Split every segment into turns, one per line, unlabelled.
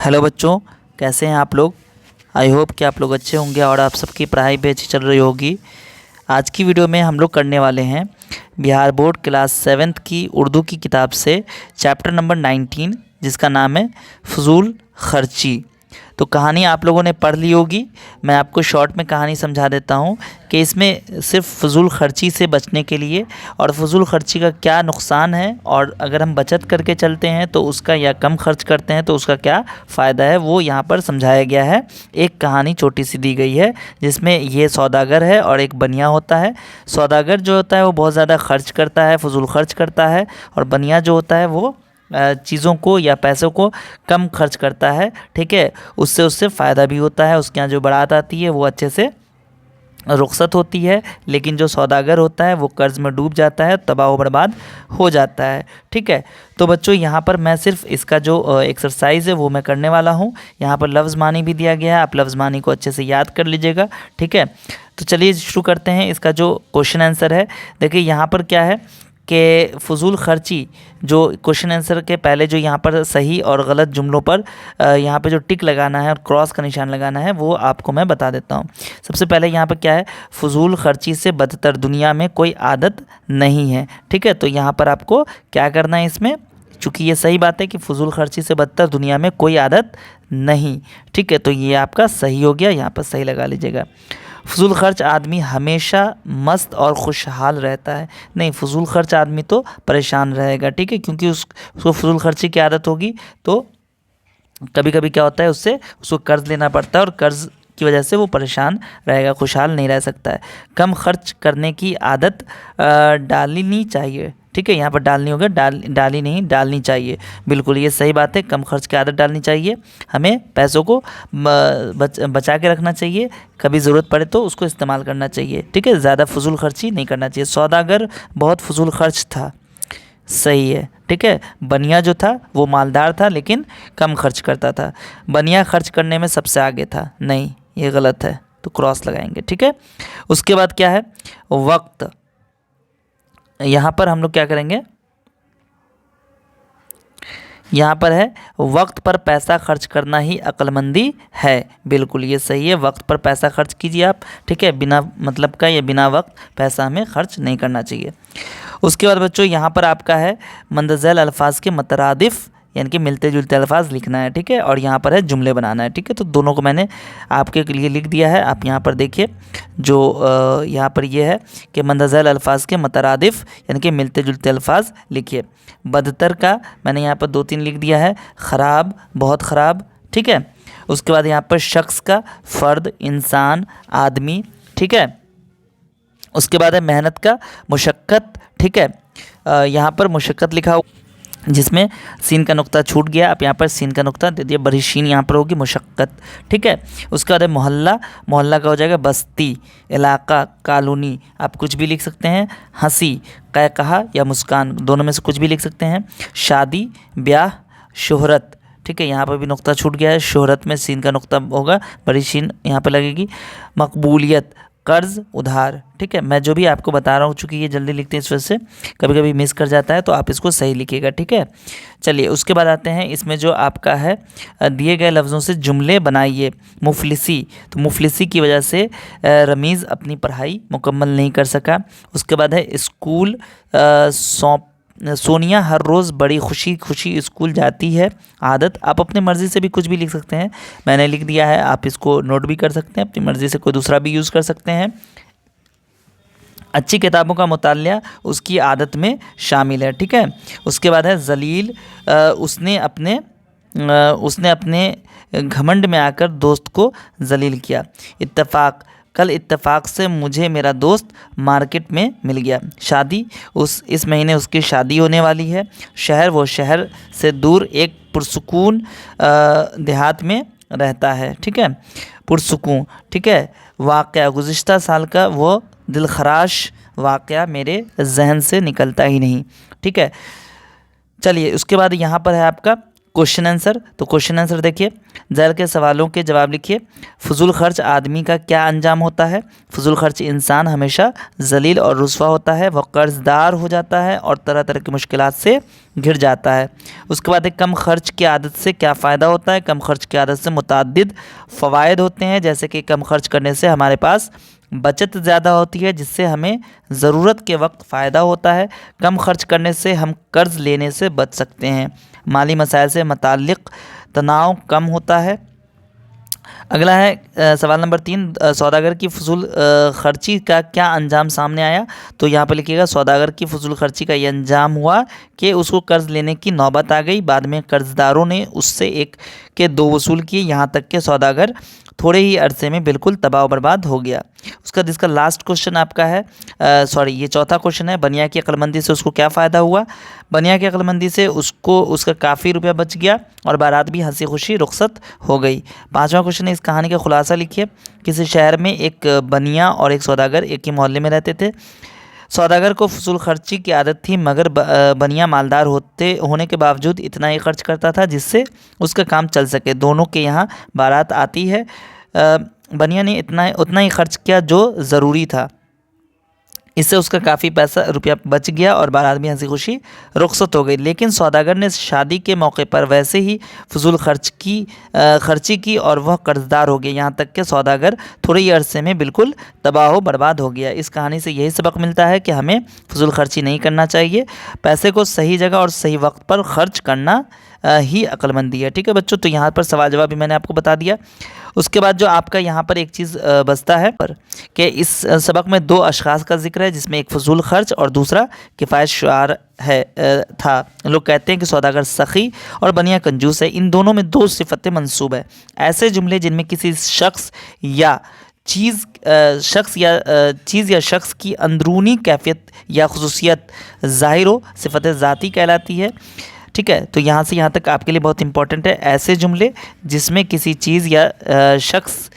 Hello बच्चों, कैसे हैं आप लोग। आई होप कि आप लोग अच्छे होंगे और आप सबकी पढ़ाई भी अच्छी चल रही होगी। आज की वीडियो में हम लोग करने वाले हैं बिहार बोर्ड क्लास 7th की उर्दू की किताब से चैप्टर नंबर 19, जिसका नाम है फजूल खर्ची। तो कहानी आप लोगों ने पढ़ ली होगी। मैं आपको शॉर्ट में कहानी समझा देता हूँ कि इसमें सिर्फ फजूल खर्ची से बचने के लिए और फजूल खर्ची का क्या नुकसान है, और अगर हम बचत करके चलते हैं तो उसका, या कम खर्च करते हैं तो उसका क्या फ़ायदा है, वो यहाँ पर समझाया गया है। एक कहानी छोटी सी दी गई है जिसमें ये सौदागर है और एक बनिया होता है। सौदागर जो होता है वो बहुत ज़्यादा खर्च करता है, फजूल खर्च करता है, और बनिया जो होता है वो चीज़ों को या पैसों को कम खर्च करता है। ठीक है, उससे उससे फ़ायदा भी होता है, उसके यहाँ जो बारात आती है वो अच्छे से रुखसत होती है। लेकिन जो सौदागर होता है वो कर्ज में डूब जाता है, तबाह बर्बाद हो जाता है। ठीक है, तो बच्चों यहाँ पर मैं सिर्फ इसका जो एक्सरसाइज है वो मैं करने वाला हूँ। यहाँ पर लफ्ज़ मानी भी दिया गया है, आप लफ्ज़ मानी को अच्छे से याद कर लीजिएगा। ठीक है, तो चलिए शुरू करते हैं। इसका जो क्वेश्चन आंसर है, देखिए यहाँ पर क्या है कि फजूल खर्ची, जो क्वेश्चन आंसर के पहले जो यहाँ पर सही और गलत जुमलों पर यहाँ पे जो टिक लगाना है और क्रॉस का निशान लगाना है वो आपको मैं बता देता हूँ। सबसे पहले यहाँ पर क्या है, फजूल खर्ची से बदतर दुनिया में कोई आदत नहीं है। ठीक है, तो यहाँ पर आपको क्या करना है इसमें, चूँकि ये सही बात है कि फजूल खर्ची से बदतर दुनिया में कोई आदत नहीं। ठीक है, तो ये आपका सही हो गया, यहाँ पर सही लगा लीजिएगा। फजूल खर्च आदमी हमेशा मस्त और खुशहाल रहता है। नहीं, फजूल खर्च आदमी तो परेशान रहेगा। ठीक है, क्योंकि उसको फजूल खर्ची की आदत होगी तो कभी कभी क्या होता है, उससे उसको कर्ज लेना पड़ता है और कर्ज की वजह से वो परेशान रहेगा, खुशहाल नहीं रह सकता है। कम खर्च करने की आदत डालनी चाहिए। ठीक है, यहाँ पर डालनी होगा, डाली नहीं, डालनी चाहिए। बिल्कुल ये सही बात है, कम खर्च की आदत डालनी चाहिए। हमें पैसों को बचा के रखना चाहिए, कभी ज़रूरत पड़े तो उसको इस्तेमाल करना चाहिए। ठीक है, ज़्यादा फजूल खर्ची नहीं करना चाहिए। सौदागर बहुत फजूल खर्च था, सही है। ठीक है, बनिया जो था वो मालदार था लेकिन कम खर्च करता था। बनिया खर्च करने में सबसे आगे था, नहीं ये गलत है, तो क्रॉस लगाएंगे। ठीक है, उसके बाद क्या है, वक्त। यहाँ पर हम लोग क्या करेंगे, यहाँ पर है वक्त पर पैसा खर्च करना ही अक्लमंदी है। बिल्कुल ये सही है, वक्त पर पैसा खर्च कीजिए आप। ठीक है, बिना मतलब का या बिना वक्त पैसा हमें खर्च नहीं करना चाहिए। उसके बाद बच्चों यहाँ पर आपका है मंदज़ैल अल्फाज के मतरादिफ, यानी कि मिलते जुलते अल्फाज लिखना है। ठीक है, और यहाँ पर है जुमले बनाना है। ठीक है, तो दोनों को मैंने आपके लिए लिख दिया है। आप यहाँ पर देखिए, जो यहाँ पर ये है कि मंदज़ैल अल्फाज के मतरादिफ यानी कि मिलते जुलते अल्फाज लिखिए। बदतर का मैंने यहाँ पर 2-3 लिख दिया है, ख़राब, बहुत ख़राब। ठीक है, उसके बाद यहाँ पर शख्स का, फ़र्द, इंसान, आदमी। ठीक है, उसके बाद है मेहनत का, मुशक्क़त। ठीक है, यहाँ पर मुशक्क़त लिखा हो जिसमें सीन का नुक्ता छूट गया, आप यहाँ पर सीन का नुक्ता दे दिया, बड़ी शीन यहाँ पर होगी, मुशक्क़त। ठीक है, उसके बाद है मोहल्ला। मोहल्ला का हो जाएगा बस्ती, इलाका, कॉलोनी, आप कुछ भी लिख सकते हैं। हंसी, कहा या मुस्कान, दोनों में से कुछ भी लिख सकते हैं। शादी, ब्याह, शोहरत। ठीक है, यहाँ पर भी नुक्ता छूट गया है, शोहरत में सीन का नुक्ता होगा, बड़ी शीन यहाँ पर लगेगी। मकबूलियत, कर्ज, उधार। ठीक है, मैं जो भी आपको बता रहा हूँ, चूँकि ये जल्दी लिखते हैं इस वजह से कभी कभी मिस कर जाता है, तो आप इसको सही लिखिएगा। ठीक है, चलिए उसके बाद आते हैं इसमें जो आपका है दिए गए लफ्ज़ों से जुमले बनाइए। मुफलिसी, तो मुफलिसी की वजह से रमीज़ अपनी पढ़ाई मुकम्मल नहीं कर सका। उसके बाद है स्कूल, सोनिया हर रोज़ बड़ी खुशी खुशी स्कूल जाती है। आदत, आप अपनी मर्ज़ी से भी कुछ भी लिख सकते हैं, मैंने लिख दिया है, आप इसको नोट भी कर सकते हैं, अपनी मर्ज़ी से कोई दूसरा भी यूज़ कर सकते हैं। अच्छी किताबों का मुतालिया उसकी आदत में शामिल है। ठीक है, उसके बाद है जलील, उसने अपने घमंड में आकर दोस्त को जलील किया। इत्तेफाक, कल इत्तेफाक से मुझे मेरा दोस्त मार्केट में मिल गया। शादी, इस महीने उसकी शादी होने वाली है। शहर, वो शहर से दूर एक पुरसुकून देहात में रहता है। ठीक है, पुरसुकून। ठीक है, वाक़या, गुज़िश्ता साल का वो दिलखराश वाक़या मेरे जहन से निकलता ही नहीं। ठीक है, चलिए उसके बाद यहाँ पर है आपका क्वेश्चन आंसर। तो क्वेश्चन आंसर देखिए, ज़ैल के सवालों के जवाब लिखिए। फजूल खर्च आदमी का क्या अंजाम होता है? फजूल खर्च इंसान हमेशा जलील और रुस्वा होता है, वह कर्जदार हो जाता है और तरह तरह की मुश्किलात से घिर जाता है। उसके बाद एक कम खर्च की आदत से क्या फ़ायदा होता है? कम खर्च की आदत से मुतअद्दिद फ़वाइद होते हैं, जैसे कि कम खर्च करने से हमारे पास बचत ज़्यादा होती है, जिससे हमें ज़रूरत के वक्त फ़ायदा होता है। कम खर्च करने से हम कर्ज़ लेने से बच सकते हैं। माली मसाइल से मुताल्लिक़ तनाव कम होता है। अगला है सवाल नंबर 3, सौदागर की फजूल खर्ची का क्या अंजाम सामने आया? तो यहाँ पर लिखिएगा, सौदागर की फजूल खर्ची का ये अंजाम हुआ कि उसको कर्ज़ लेने की नौबत आ गई। बाद में कर्ज़दारों ने उससे एक के दो वसूल किए, यहाँ तक कि सौदागर थोड़े ही अरसे में बिल्कुल तबाह बर्बाद हो गया। उसका जिसका लास्ट क्वेश्चन आपका है, सॉरी ये चौथा क्वेश्चन है, बनिया की अक्लमंदी से उसको क्या फ़ायदा हुआ? बनिया की अक्लमंदी से उसको उसका काफ़ी रुपया बच गया और बारात भी हंसी खुशी रुखसत हो गई। पांचवा क्वेश्चन है, इस कहानी का खुलासा लिखिए। किसी शहर में एक बनिया और एक सौदागर एक ही मोहल्ले में रहते थे। सौदागर को फजूल खर्ची की आदत थी, मगर बनिया मालदार होने के बावजूद इतना ही खर्च करता था जिससे उसका काम चल सके। दोनों के यहाँ बारात आती है। बनिया ने उतना ही खर्च किया जो ज़रूरी था, इससे उसका काफ़ी रुपया बच गया और बारात भी हंसी खुशी रुखसत हो गई। लेकिन सौदागर ने शादी के मौके पर वैसे ही फजूल खर्ची की और वह कर्जदार हो गया, यहाँ तक कि सौदागर थोड़े ही अरसे में बिल्कुल तबाह बर्बाद हो गया। इस कहानी से यही सबक मिलता है कि हमें फजूल खर्ची नहीं करना चाहिए, पैसे को सही जगह और सही वक्त पर खर्च करना ही अक्लमंदी है। ठीक है बच्चों, तो यहाँ पर सवाल जवाब भी मैंने आपको बता दिया। उसके बाद जो आपका यहाँ पर एक चीज़ बचता है कि इस सबक में दो अशख़ास का जिक्र है, जिसमें एक फजूल खर्च और दूसरा किफ़ायत शुआर था। लोग कहते हैं कि सौदागर सखी और बनिया कंजूस है। इन दोनों में दो सिफतें मंसूब है। ऐसे जुमले जिनमें किसी शख्स या चीज़ या शख्स की अंदरूनी कैफियत या खुसूसियत ज़ाहिर हो, सिफत ज़ाती कहलाती है। ठीक है, तो यहाँ से यहाँ तक आपके लिए बहुत इंपॉर्टेंट है। ऐसे जुमले जिसमें किसी चीज़ या शख्स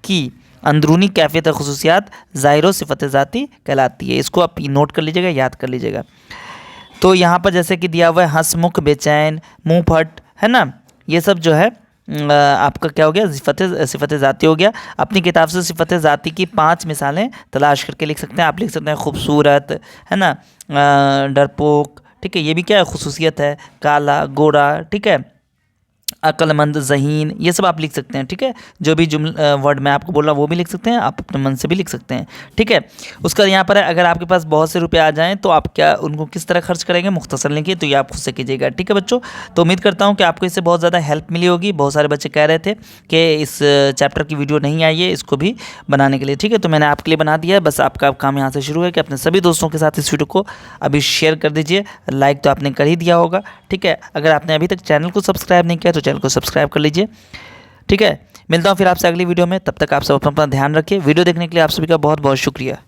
की अंदरूनी कैफियत और खुसूसियात ज़ाहिर सिफत ज़ाती कहलाती है। इसको आप नोट कर लीजिएगा, याद कर लीजिएगा। तो यहाँ पर जैसे कि दिया हुआ है हंसमुख, बेचैन, मुँह फट, है ना, ये सब जो है आपका क्या हो गया, सिफत ज़ाती हो गया। अपनी किताब से सिफत ज़ाती की 5 मिसालें तलाश करके लिख सकते हैं। आप लिख सकते हैं खूबसूरत, है ना, डरपोक, ठीक है, ये भी क्या है, खुसूसियत है, काला, गोरा, ठीक है, अक्लमंद, ज़हीन, ये सब आप लिख सकते हैं। ठीक है, जो भी वर्ड मैं आपको बोल रहा हूँ वो भी लिख सकते हैं, आप अपने मन से भी लिख सकते हैं। ठीक है, उसका यहाँ पर है, अगर आपके पास बहुत से रुपए आ जाएं तो आप क्या उनको किस तरह खर्च करेंगे, मुख्तसर लिखिए, तो ये आप खुद से कीजिएगा। ठीक है बच्चों, तो उम्मीद करता हूँ कि आपको इससे बहुत ज़्यादा हेल्प मिली होगी। बहुत सारे बच्चे कह रहे थे कि इस चैप्टर की वीडियो नहीं आई है इसको भी बनाने के लिए। ठीक है, तो मैंने आपके लिए बना दिया है। बस आपका काम यहाँ से शुरू है कि अपने सभी दोस्तों के साथ इस वीडियो को अभी शेयर कर दीजिए। लाइक तो आपने कर ही दिया होगा। ठीक है, अगर आपने अभी तक चैनल को सब्सक्राइब नहीं किया तो चैनल को सब्सक्राइब कर लीजिए। ठीक है, मिलता हूँ फिर आपसे अगली वीडियो में, तब तक आप सब अपना ध्यान रखिए। वीडियो देखने के लिए आप सभी का बहुत बहुत शुक्रिया।